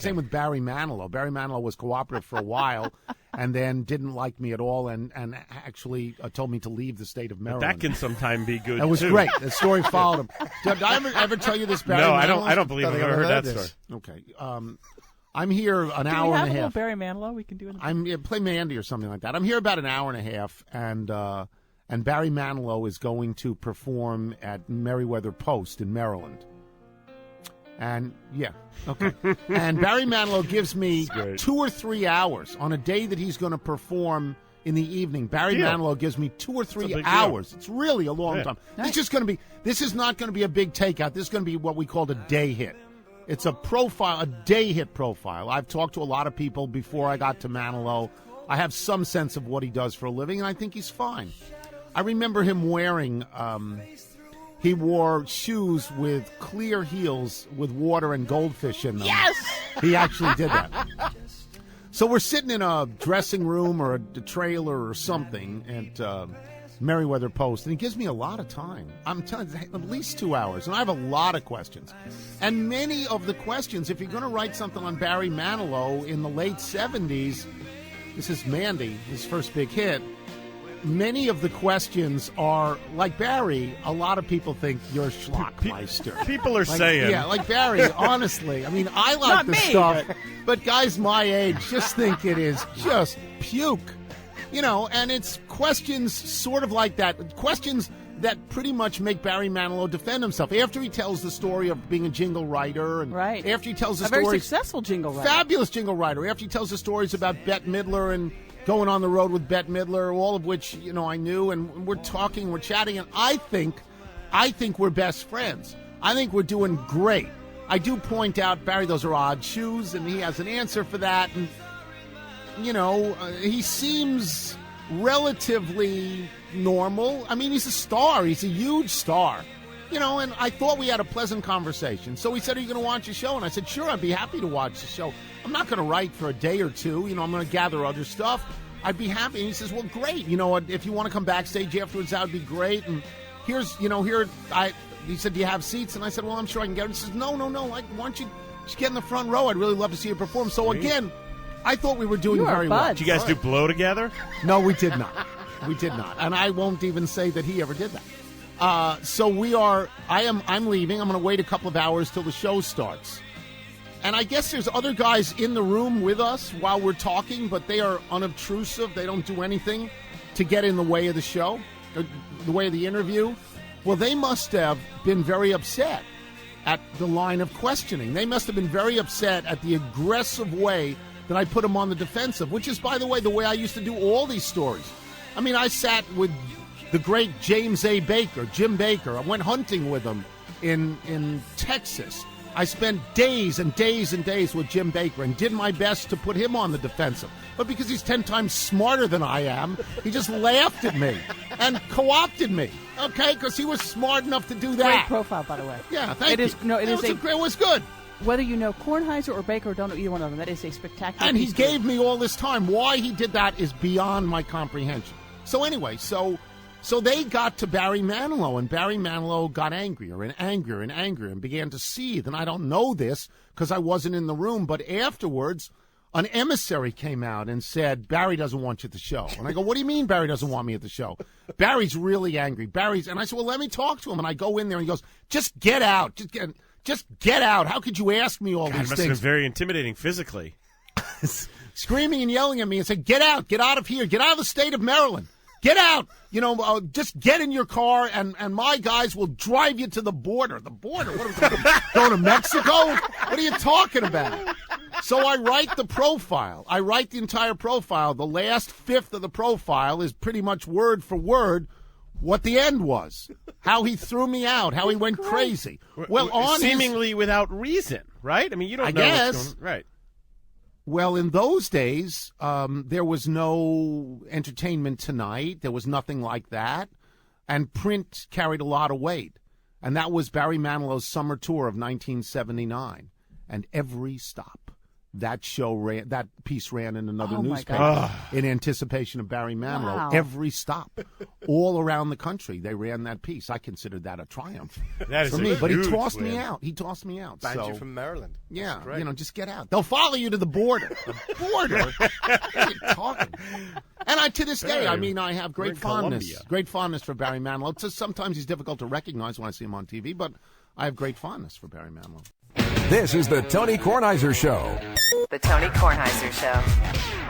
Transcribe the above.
Same with Barry Manilow. Barry Manilow was cooperative for a while and then didn't like me at all and actually told me to leave the state of Maryland. But that can sometimes be good, That was too. great. The story followed him. Did I ever tell you this, Barry No, Manilow? I don't believe I've ever heard that story. Okay. I'm here an hour and a half. Do we have a little Barry Manilow we can do? Play Mandy or something like that. I'm here about an hour and a half, and Barry Manilow is going to perform at Meriwether Post in Maryland. And, yeah, okay. And Barry Manilow gives me 2 or 3 hours on a day that he's going to perform in the evening. Barry Manilow gives me 2 or 3 hours. Deal. It's really a long time. Nice. This is not going to be a big takeout. This is going to be what we called a day hit. It's a profile, a day hit profile. I've talked to a lot of people before I got to Manilow. I have some sense of what he does for a living, and I think he's fine. I remember him wearing, he wore shoes with clear heels with water and goldfish in them. Yes! He actually did that. So we're sitting in a dressing room or a trailer or something at Meriwether Post, and he gives me a lot of time. I'm telling you, at least 2 hours, and I have a lot of questions. And many of the questions, if you're going to write something on Barry Manilow in the late 70s, this is Mandy, his first big hit, many of the questions are, like Barry, a lot of people think you're Schlockmeister. People are saying. Yeah, like Barry, honestly. I mean, I like Not the me, stuff, but guys my age just think it is just puke. You know, and it's questions sort of like that, questions that pretty much make Barry Manilow defend himself. After he tells the story of being a jingle writer, and after he tells the stories, very successful jingle writer, fabulous jingle writer, after he tells the stories about Bette Midler and going on the road with Bette Midler, all of which, you know, I knew, and we're talking, we're chatting, and I think we're best friends. I think we're doing great. I do point out, Barry, those are odd shoes, and he has an answer for that, and, you know, he seems relatively normal. I mean, he's a star. He's a huge star. You know, and I thought we had a pleasant conversation. So he said, are you going to watch the show? And I said, sure, I'd be happy to watch the show. I'm not going to write for a day or two. You know, I'm going to gather other stuff. I'd be happy. And he says, well, great. You know, if you want to come backstage afterwards, that would be great. And he said, do you have seats? And I said, well, I'm sure I can get it. He says, no. Why don't you just get in the front row? I'd really love to see you perform. So, again, I thought we were doing very well. Did you guys do blow together? No, we did not. We did not. And I won't even say that he ever did that. So I'm leaving. I'm going to wait a couple of hours till the show starts. And I guess there's other guys in the room with us while we're talking, but they are unobtrusive. They don't do anything to get in the way of the show, the way of the interview. Well, they must have been very upset at the line of questioning. They must have been very upset at the aggressive way that I put them on the defensive, which is, by the way I used to do all these stories. I mean, I sat with the great James A. Baker, Jim Baker. I went hunting with him in Texas. I spent days and days and days with Jim Baker and did my best to put him on the defensive. But because he's 10 times smarter than I am, he just laughed at me and co-opted me, okay, because he was smart enough to do that. Great profile, by the way. Yeah, thank you. It was good. Whether you know Kornheiser or Baker or don't know either one of them, that is a spectacular And he gave me all this time. Why he did that is beyond my comprehension. So anyway, so they got to Barry Manilow, and Barry Manilow got angrier and angrier and angrier and began to seethe. And I don't know this because I wasn't in the room, but afterwards, an emissary came out and said, Barry doesn't want you at the show. And I go, what do you mean Barry doesn't want me at the show? Barry's really angry. And I said, well, let me talk to him. And I go in there, and he goes, just get out. Just get out. How could you ask me all these things? It must have been very intimidating physically. Screaming and yelling at me and said, get out of here. Get out of the state of Maryland. Get out. You know, just get in your car, and my guys will drive you to the border. The border? What are we going to Mexico? What are you talking about? So I write the profile. I write the entire profile. The last fifth of the profile is pretty much word for word what the end was, how he threw me out, how he went crazy. Well, seemingly without reason, right? I mean, you don't know guess. what's going on. Right. Well, in those days, there was no Entertainment Tonight. There was nothing like that. And print carried a lot of weight. And that was Barry Manilow's summer tour of 1979. And every stop, that piece ran in another Oh, my newspaper gosh. in anticipation of Barry Manilow. Wow. Every stop, all around the country, they ran that piece. I considered that a triumph That is for a me. But he huge tossed win. me out. He tossed me out. Banned so, you from Maryland. yeah, That's great. just get out. They'll follow you to the border. The border? What are you talking? And to this day, I mean, I have We're great in fondness. Colombia. Great fondness for Barry Manilow. Sometimes he's difficult to recognize when I see him on TV, but I have great fondness for Barry Manilow. This is the Tony Kornheiser Show. The Tony Kornheiser Show.